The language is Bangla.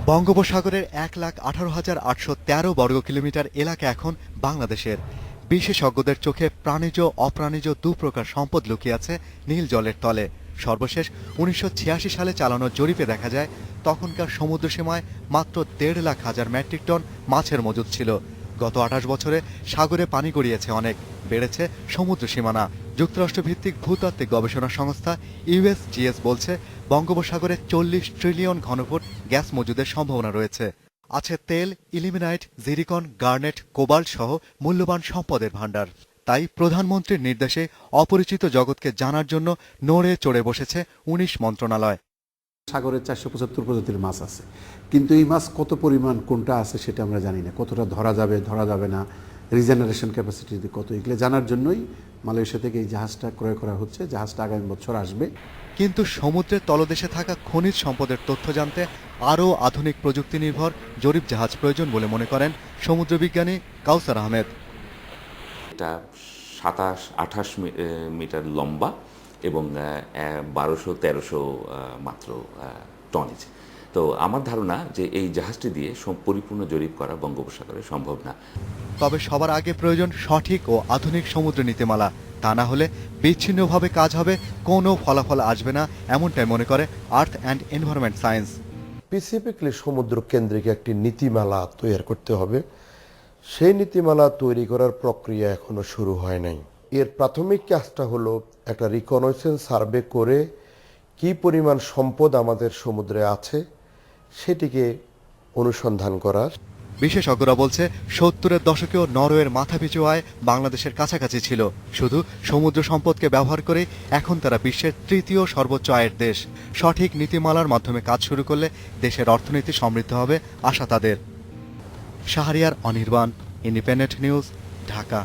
বঙ্গোপসাগরের ১,১৮,৮১৩ বর্গ কিলোমিটার এলাকা এখন বাংলাদেশের। বিশেষজ্ঞদের চোখে প্রাণিজ অপ্রাণিজ দুপ্রকার সম্পদ লুকিয়ে আছে নীল জলের তলে। সর্বশেষ ১৯৮৬ সালে চালানো জরিপে দেখা যায় তখনকার সমুদ্রসীমায় মাত্র ১.৫ লাখ মেট্রিক টন মাছের মজুদ ছিল। গত ২৮ বছরে সাগরে পানি গড়িয়েছে অনেক, বেড়েছে সমুদ্র সীমানা। যুক্তরাষ্ট্রভিত্তিক ভূতাত্ত্বিক গবেষণা সংস্থা ইউএসজিএস বলছে বঙ্গোপসাগরে ৪০ ট্রিলিয়ন ঘনফুট গ্যাস মজুদের সম্ভাবনা রয়েছে। আছে তেল, ইলিমেনাইট, জিরিকন, গার্নেট, কোবাল্ট সহ মূল্যবান সম্পদের ভাণ্ডার। তাই প্রধানমন্ত্রীর নির্দেশে অপরিচিত জগৎকে জানার জন্য নড়ে চড়ে বসেছে ১৯ মন্ত্রণালয়। সাগরে ৪৭৫ প্রজাতির মাছ আছে, কিন্তু এই মাছ কত পরিমাণ কোনটা আছে সেটা আমরা জানি না। কতটা ধরা যাবে না, রিজেনারেশন ক্যাপাসিটি কত, এগুলো জানার জন্যই মালয়েশিয়া থেকে এই জাহাজটা ক্রয় করা হচ্ছে। জাহাজটা আগামী বছর আসবে। কিন্তু সমুদ্রের তলদেশে থাকা খনিজ সম্পদের তথ্য জানতে আরও আধুনিক প্রযুক্তি নির্ভর জরিপ জাহাজ প্রয়োজন বলে মনে করেন সমুদ্রবিজ্ঞানী কাউসার আহমেদ। এটা ২৭-২৮ মিটার লম্বা এবং ১২০০-১৩০০ মাত্র টনেজ। তো আমার ধারণা যে এই জাহাজটি দিয়ে পরিপূর্ণ জরিপ করা বঙ্গোপসাগরে সম্ভব না। তবে সবার আগে প্রয়োজন সঠিক ও আধুনিক সমুদ্র নীতিমালা। তা না হলে বিচ্ছিন্নভাবে কাজ হবে, কোনো ফলাফল আসবে না, এমনটাই মনে করে আর্থ অ্যান্ড এনভায়রনমেন্ট সায়েন্স। স্পেসিফিকলি সমুদ্র কেন্দ্রিক একটি নীতিমালা তৈরি করতে হবে। সেই নীতিমালা তৈরি করার প্রক্রিয়া এখনো শুরু হয় নাই। এর প্রাথমিক কাজটা হলো একটা রিকনয়েসেন্স সার্ভে করে কি পরিমাণ সম্পদ আমাদের সমুদ্রে আছে সেটিকে অনুসন্ধান করা। বিশেষজ্ঞরা বলছে ৭০-এর দশকেও নরওয়ের মাথাপিছু আয় বাংলাদেশের কাছাকাছি ছিল। শুধু সমুদ্র সম্পদকে ব্যবহার করে এখন তারা বিশ্বের তৃতীয় সর্বোচ্চ আয়ের দেশ। সঠিক নীতিমালার মাধ্যমে কাজ শুরু করলে দেশের অর্থনীতি সমৃদ্ধ হবে, আশা তাদের। Shahriar Anirban, independent news, Dhaka.